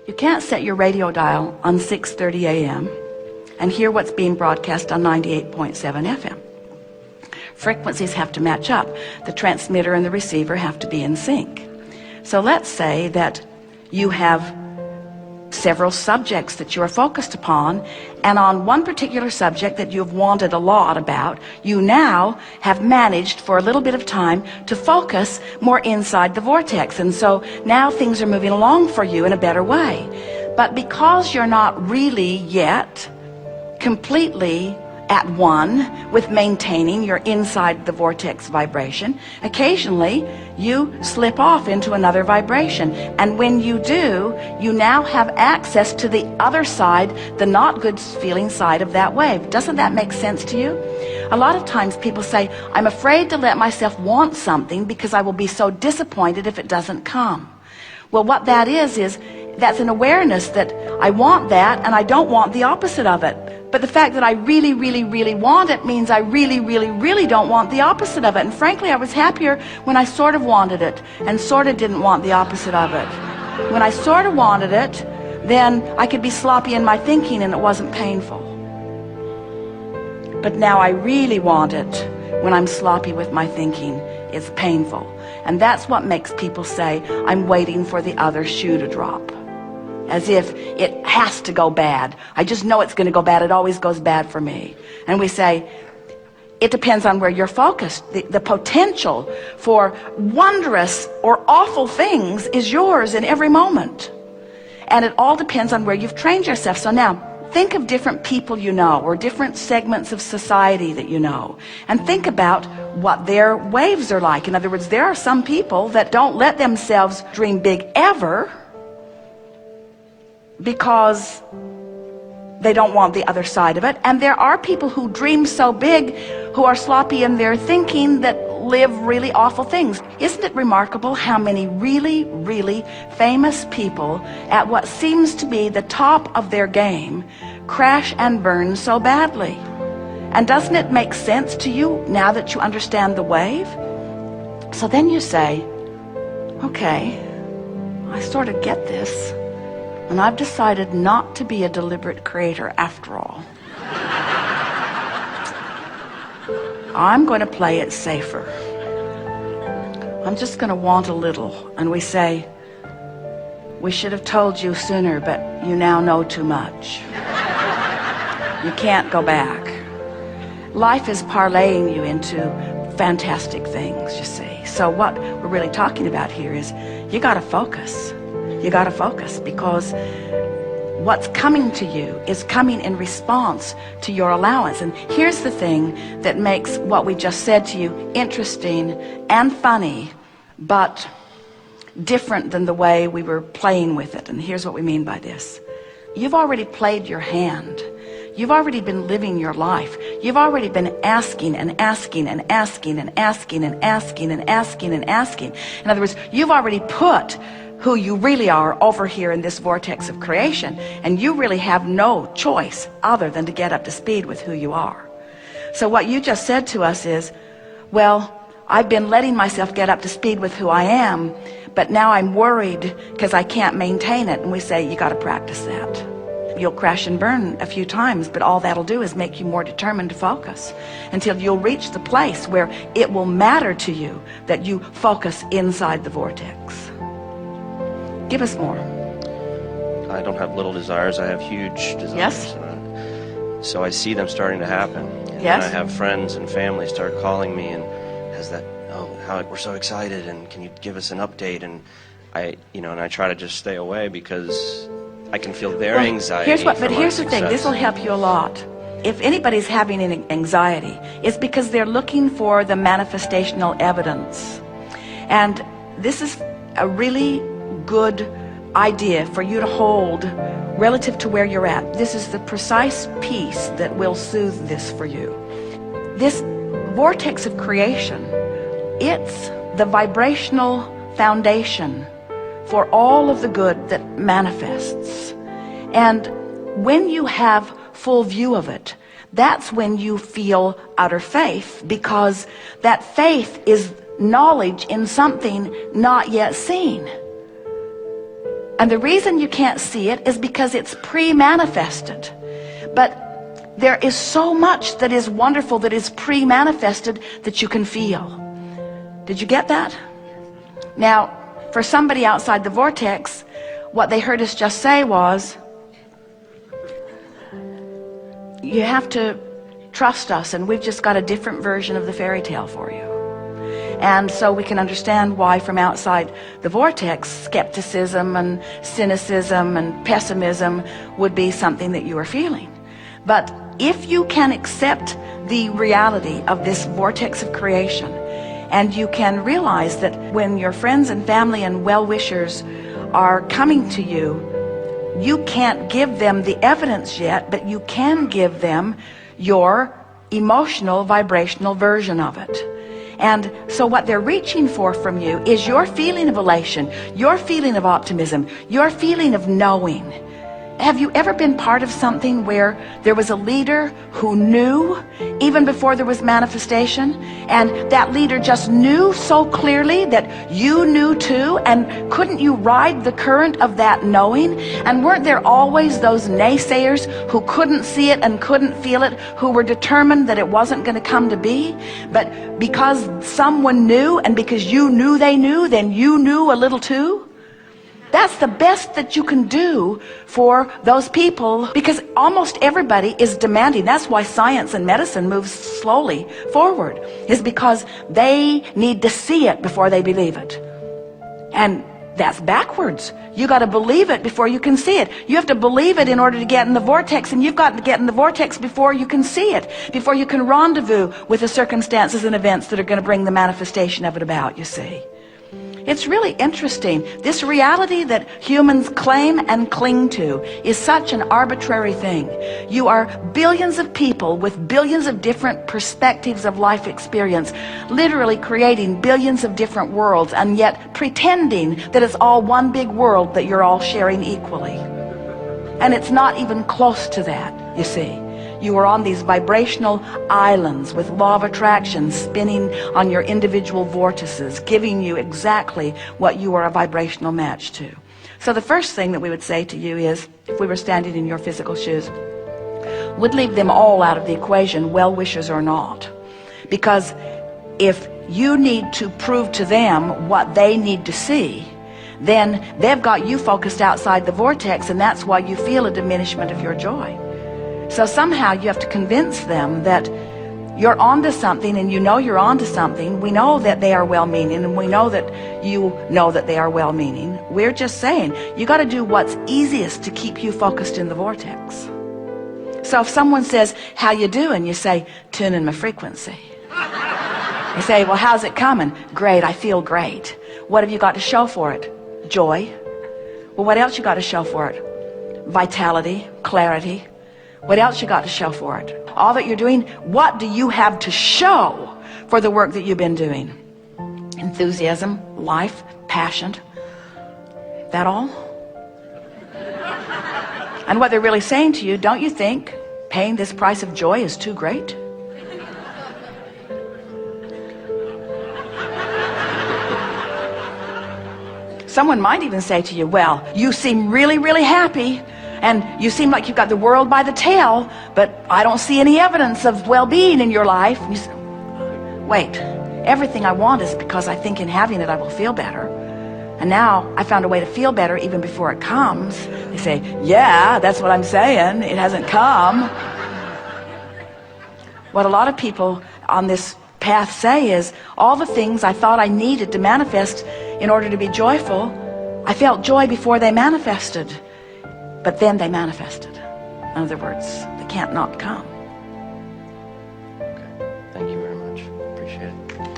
You can't set your radio dial on 6:30 a.m. and hear what's being broadcast on 98.7 FM. Frequencies have to match up. The transmitter and the receiver have to be in sync. So let's say that you have several subjects that you are focused upon, and on one particular subject that you've wanted a lot about, you now have managed for a little bit of time to focus more inside the vortex, and so now things are moving along for you in a better way. But because you're not really yet completely at one with maintaining your inside the vortex vibration, occasionally you slip off into another vibration, and when you do, you now have access to the other side, the not good feeling side of that wave. Doesn't that make sense to you? A lot of times people say, I'm afraid to let myself want something because I will be so disappointed if it doesn't come. Well, what that is that's an awareness that I want that and I don't want the opposite of it. But the fact that I really, really, really want it means I really, really, really don't want the opposite of it. And frankly, I was happier when I sort of wanted it and sort of didn't want the opposite of it. When I sort of wanted it, then I could be sloppy in my thinking and it wasn't painful. But now I really want it when I'm sloppy with my thinking. It's painful. And that's what makes people say, I'm waiting for the other shoe to drop. As if it has to go bad. I just know it's going to go bad. It always goes bad for me. And we say, it depends on where you're focused. The potential for wondrous or awful things is yours in every moment. And it all depends on where you've trained yourself. So now, think of different people you know, or different segments of society that you know, and think about what their waves are like. In other words, there are some people that don't let themselves dream big ever, because they don't want the other side of it. And there are people who dream so big, who are sloppy in their thinking, that live really awful things. Isn't it remarkable how many really, really famous people at what seems to be the top of their game crash and burn so badly? And doesn't it make sense to you now that you understand the wave? So then you say, okay, I sort of get this. And I've decided not to be a deliberate creator after all. I'm going to play it safer. I'm just going to want a little. And we say, we should have told you sooner, but you now know too much. You can't go back. Life is parlaying you into fantastic things, you see. So what we're really talking about here is you got to focus. You got to focus, because what's coming to you is coming in response to your allowance. And here's the thing that makes what we just said to you interesting and funny, but different than the way we were playing with it. And here's what we mean by this. You've already played your hand. You've already been living your life. You've already been asking and asking and asking and asking and asking and asking and asking. In other words, you've already put who you really are over here in this vortex of creation, and you really have no choice other than to get up to speed with who you are. So what you just said to us is, well, I've been letting myself get up to speed with who I am, but now I'm worried because I can't maintain it. And we say, you got to practice that. You'll crash and burn a few times, but all that'll do is make you more determined to focus until you'll reach the place where it will matter to you that you focus inside the vortex. Give us more. I don't have little desires, I have huge desires. Yes. So I see them starting to happen. And Yes. then I have friends and family start calling me and has that, oh, how we're so excited, and can you give us an update? And I try to just stay away because I can feel their anxiety. But here's the thing, this will help you a lot. If anybody's having an anxiety, it's because they're looking for the manifestational evidence. And this is a really good idea for you to hold relative to where you're at. This is the precise piece that will soothe this for you. This vortex of creation, it's the vibrational foundation for all of the good that manifests. And when you have full view of it, that's when you feel utter faith, because that faith is knowledge in something not yet seen. And the reason you can't see it is because it's pre-manifested. But there is so much that is wonderful that is pre-manifested that you can feel. Did you get that? Now, for somebody outside the vortex, what they heard us just say was, you have to trust us, and we've just got a different version of the fairy tale for you. And so we can understand why from outside the vortex, skepticism and cynicism and pessimism would be something that you are feeling. But if you can accept the reality of this vortex of creation, and you can realize that when your friends and family and well-wishers are coming to you, you can't give them the evidence yet, but you can give them your emotional, vibrational version of it. And so what they're reaching for from you is your feeling of elation, your feeling of optimism, your feeling of knowing. Have you ever been part of something where there was a leader who knew even before there was manifestation, and that leader just knew so clearly that you knew too, and couldn't you ride the current of that knowing? And weren't there always those naysayers who couldn't see it and couldn't feel it, who were determined that it wasn't going to come to be? But because someone knew, and because you knew they knew, then you knew a little too? That's the best that you can do for those people, because almost everybody is demanding. That's why science and medicine moves slowly forward, is because they need to see it before they believe it. And that's backwards. You got to believe it before you can see it. You have to believe it in order to get in the vortex, and you've got to get in the vortex before you can see it, before you can rendezvous with the circumstances and events that are going to bring the manifestation of it about, you see. It's really interesting. This reality that humans claim and cling to is such an arbitrary thing. You are billions of people with billions of different perspectives of life experience, literally creating billions of different worlds, and yet pretending that it's all one big world that you're all sharing equally. And it's not even close to that, you see. You are on these vibrational islands with law of attraction spinning on your individual vortices, giving you exactly what you are a vibrational match to. So the first thing that we would say to you is, if we were standing in your physical shoes, would leave them all out of the equation, well-wishers or not. Because if you need to prove to them what they need to see, then they've got you focused outside the vortex, and that's why you feel a diminishment of your joy. So somehow you have to convince them that you're onto something, and you know you're onto something. We know that they are well-meaning, and we know that you know that they are well-meaning. We're just saying, you got to do what's easiest to keep you focused in the vortex. So if someone says, how you doing? You say, tuning my frequency. You say, well, how's it coming? Great, I feel great. What have you got to show for it? Joy. Well, what else you got to show for it? Vitality, clarity. What else you got to show for it? All that you're doing, what do you have to show for the work that you've been doing? Enthusiasm, life, passion. That all? And what they're really saying to you, don't you think paying this price of joy is too great? Someone might even say to you, well, you seem really, really happy, and you seem like you've got the world by the tail, but I don't see any evidence of well-being in your life. You say, wait, everything I want is because I think in having it I will feel better. And now I found a way to feel better even before it comes. They say, yeah, that's what I'm saying. It hasn't come. What a lot of people on this path say is, all the things I thought I needed to manifest in order to be joyful, I felt joy before they manifested. But then they manifested. In other words, they can't not come. Okay. Thank you very much. Appreciate it.